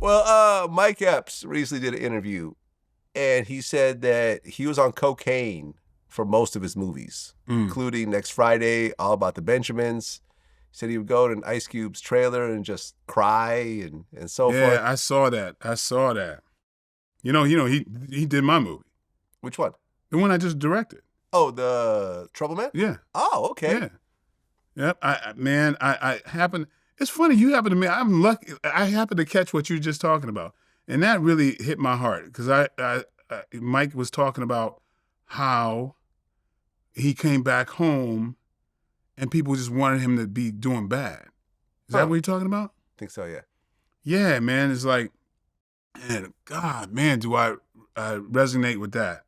Well, Mike Epps recently did an interview, and he said that he was on cocaine for most of his movies, including Next Friday, All About the Benjamins. He said he would go to Ice Cube's trailer and just cry and so forth. Yeah, I saw that. He did my movie. Which one? The one I just directed. Oh, the Trouble Man? Yeah. Oh, okay. Yeah. Yep. I happen. It's funny you happen to me. I'm lucky. I happen to catch what you're just talking about, and that really hit my heart because Mike was talking about how he came back home, and people just wanted him to be doing bad. Is that what you're talking about? I think so. Yeah. Yeah, man. It's like, man, God, man, do I resonate with that?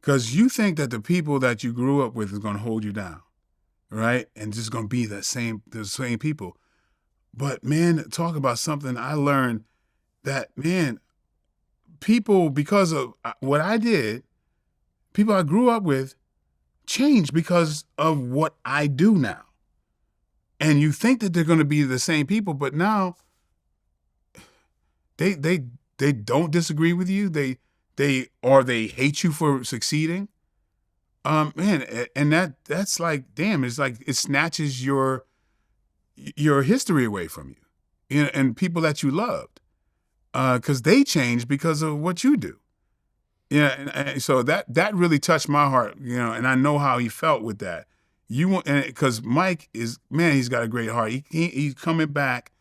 Because you think that the people that you grew up with is going to hold you down, right? And just going to be the same people. But man, talk about something I learned that, man, people, because of what I did, people I grew up with changed because of what I do now. And you think that they're going to be the same people, but now they don't disagree with you. They hate you for succeeding. Man, and that's like, damn, it's like it snatches your history away from you, and people that you loved, because they change because of what you do. Yeah, and so that really touched my heart, and I know how he felt with that. Because Mike is, man, he's got a great heart. He's coming back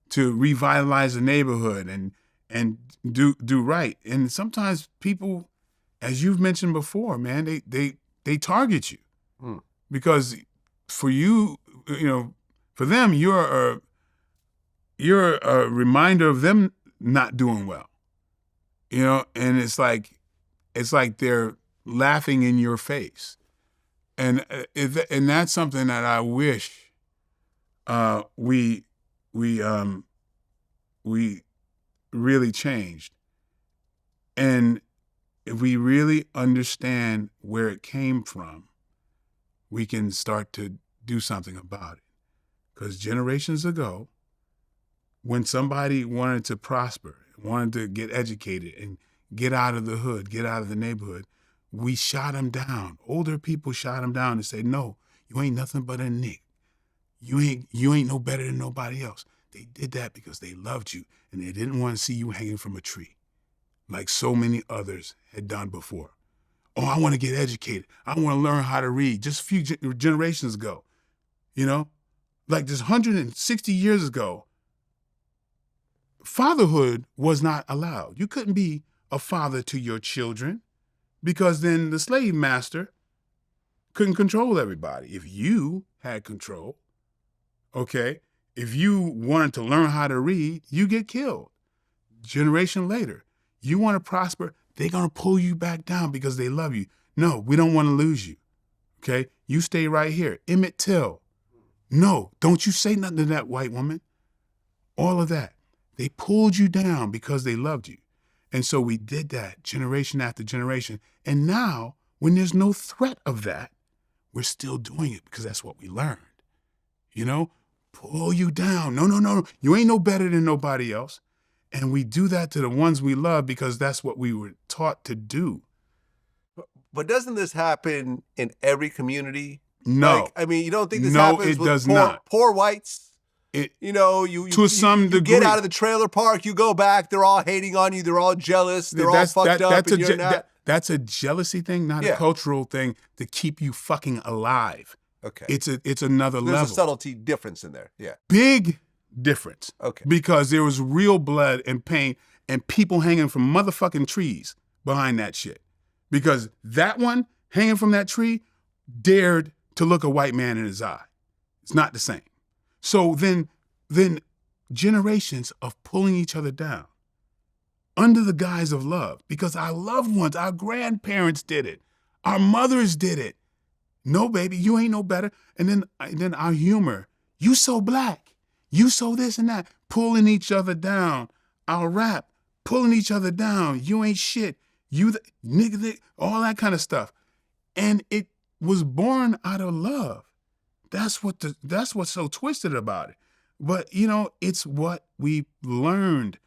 to revitalize the neighborhood and do right. And sometimes people, as you've mentioned before, man, they target you because for you, for them, you're a reminder of them not doing well, and it's like they're laughing in your face, and that's something that I wish we really changed. And if we really understand where it came from, we can start to do something about it. Because generations ago, when somebody wanted to prosper, wanted to get educated and get out of the hood, get out of the neighborhood, we shot them down. Older people shot them down and said, no, you ain't nothing but a nick. You ain't no better than nobody else. They did that because they loved you and they didn't want to see you hanging from a tree like so many others had done before. Oh, I want to get educated. I want to learn how to read. Just a few generations ago, like just 160 years ago, fatherhood was not allowed. You couldn't be a father to your children because then the slave master couldn't control everybody. If you had control, okay, if you wanted to learn how to read, you get killed. Generation later, you want to prosper, they're going to pull you back down because they love you. No, we don't want to lose you, okay? You stay right here. Emmett Till. No, don't you say nothing to that white woman. All of that. They pulled you down because they loved you. And so we did that generation after generation. And now, when there's no threat of that, we're still doing it because that's what we learned. Pull you down. No. You ain't no better than nobody else. And we do that to the ones we love because that's what we were taught to do. But doesn't this happen in every community? No. You don't think this happens with poor whites? To some degree. You get out of the trailer park, you go back, they're all hating on you, they're all jealous, they're all fucked up, and you're not. That's a jealousy thing, not a cultural thing to keep you fucking alive. Okay. It's another level. There's a subtlety difference in there, yeah. Big difference. Okay. Because there was real blood and pain and people hanging from motherfucking trees behind that shit. Because that one hanging from that tree dared to look a white man in his eye. It's not the same. So then generations of pulling each other down under the guise of love, because our loved ones, our grandparents did it. Our mothers did it. No, baby, you ain't no better. And then our humor, you so black, you so this and that, pulling each other down. Our rap, pulling each other down. You ain't shit. You the nigga, all that kind of stuff. And it was born out of love. That's what's so twisted about it. But, it's what we learned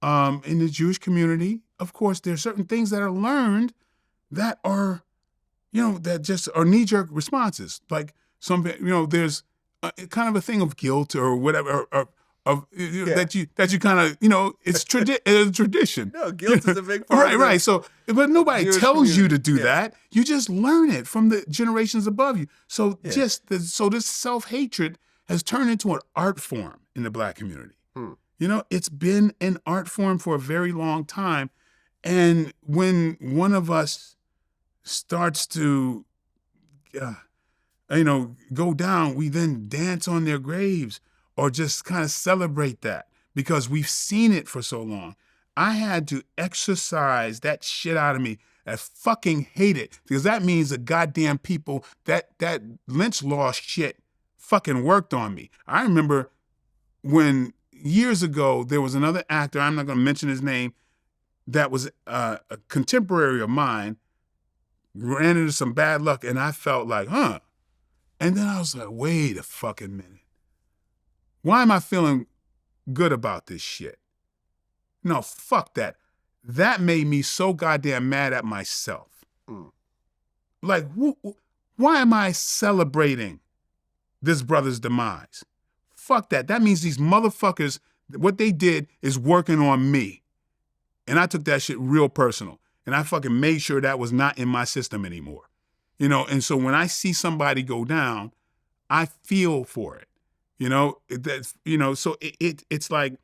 in the Jewish community, of course, there are certain things that are learned that are, that just are knee-jerk responses. Like there's kind of a thing of guilt or whatever, that you kind of, it's a tradition. No, guilt is a big part of right. So, but nobody Jewish tells you community. to do that. You just learn it from the generations above you. So so this self-hatred has turned into an art form in the Black community. It's been an art form for a very long time. And when one of us starts to, go down, we then dance on their graves or just kind of celebrate that because we've seen it for so long. I had to exercise that shit out of me. I fucking hate it because that means the goddamn people, that lynch law shit fucking worked on me. I remember when years ago, there was another actor, I'm not going to mention his name, that was a contemporary of mine, ran into some bad luck, and I felt like, And then I was like, wait a fucking minute. Why am I feeling good about this shit? No, fuck that. That made me so goddamn mad at myself. Like, why am I celebrating this brother's demise? Fuck that. That means these motherfuckers, what they did is working on me. And I took that shit real personal. And I fucking made sure that was not in my system anymore. And so when I see somebody go down, I feel for it. So it's like,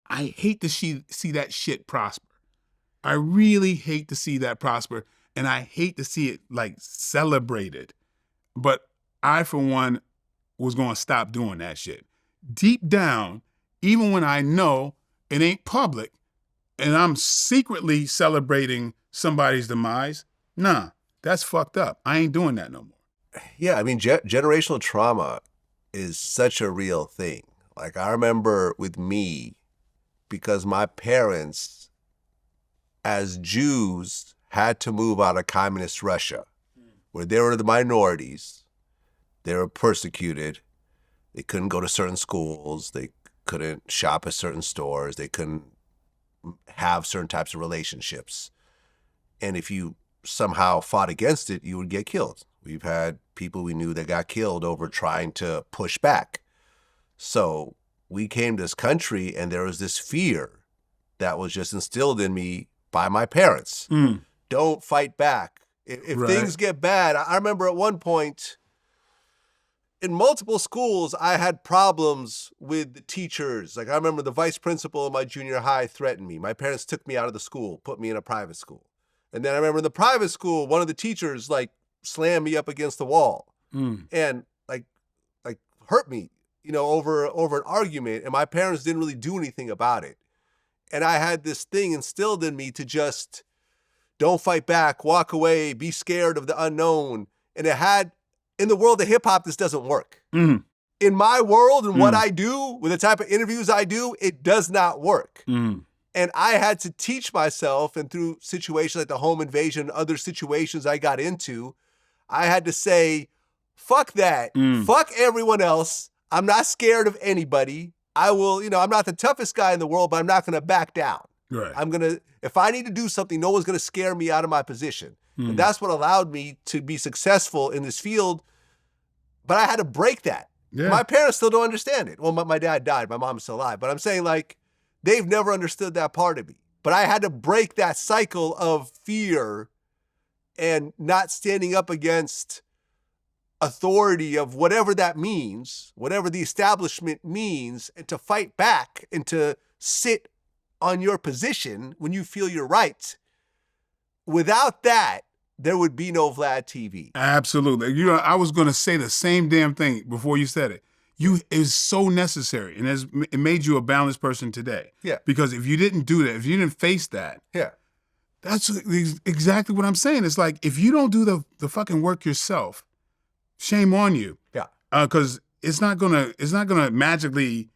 I hate to see that shit prosper. I really hate to see that prosper. And I hate to see it like celebrated. But I, for one, was going to stop doing that shit. Deep down, even when I know it ain't public and I'm secretly celebrating somebody's demise, nah, that's fucked up. I ain't doing that no more. Yeah, I mean, generational trauma is such a real thing. Like, I remember with me, because my parents, as Jews, had to move out of communist Russia, where they were the minorities. They were persecuted. They couldn't go to certain schools. They couldn't shop at certain stores. They couldn't have certain types of relationships. And if you somehow fought against it, you would get killed. We've had people we knew that got killed over trying to push back. So we came to this country and there was this fear that was just instilled in me by my parents. Don't fight back. If things get bad, I remember at one point, in multiple schools, I had problems with the teachers. Like, I remember the vice principal of my junior high threatened me. My parents took me out of the school, put me in a private school. And then I remember in the private school, one of the teachers slammed me up against the wall and like hurt me, over an argument. And my parents didn't really do anything about it. And I had this thing instilled in me to just don't fight back, walk away, be scared of the unknown. And in the world of hip hop, this doesn't work. In my world and what I do, with the type of interviews I do, it does not work. And I had to teach myself, and through situations like the home invasion, other situations I got into, I had to say, fuck that. Fuck everyone else. I'm not scared of anybody. I will, I'm not the toughest guy in the world, but I'm not going to back down. Right. If I need to do something, no one's going to scare me out of my position. And that's what allowed me to be successful in this field. But I had to break that. Yeah. My parents still don't understand it. Well, my dad died. My mom's still alive. But I'm saying, they've never understood that part of me. But I had to break that cycle of fear and not standing up against authority of whatever that means, whatever the establishment means, and to fight back and to sit on your position when you feel you're right. Without that, there would be no Vlad TV. Absolutely. I was going to say the same damn thing before you said it. It is so necessary, and it made you a balanced person today. Yeah. Because if you didn't do that, if you didn't face that, that's exactly what I'm saying. It's like, if you don't do the fucking work yourself, shame on you. Yeah. Because it's not gonna magically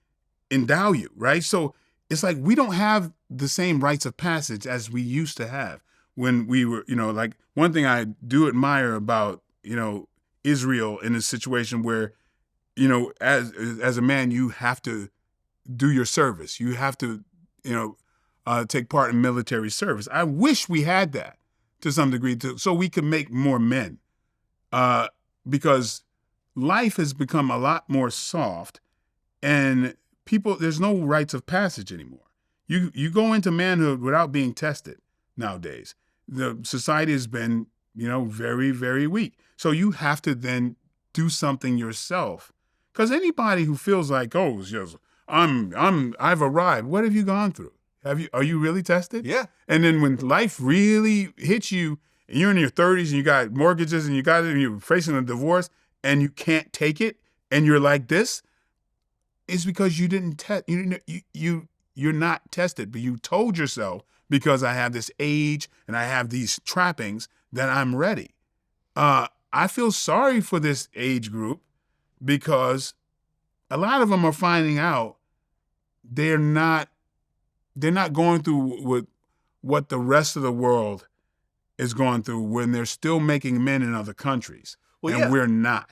endow you, right? So it's like, we don't have the same rites of passage as we used to have when we were, one thing I do admire about, Israel in a situation where, as a man, you have to do your service. You have to take part in military service. I wish we had that to some degree, so we could make more men, because life has become a lot more soft, and there's no rites of passage anymore. You go into manhood without being tested nowadays. The society has been, very, very weak. So you have to then do something yourself. Because anybody who feels like, I've arrived. What have you gone through? Are you really tested? Yeah. And then when life really hits you, and you're in your 30s and you got mortgages and you're facing a divorce and you can't take it, and you're like this, it's because you didn't test. You're not tested, but you told yourself, because I have this age and I have these trappings, that I'm ready. I feel sorry for this age group, because a lot of them are finding out they're not going through what the rest of the world is going through when they're still making men in other countries. Well, and yeah. we're not.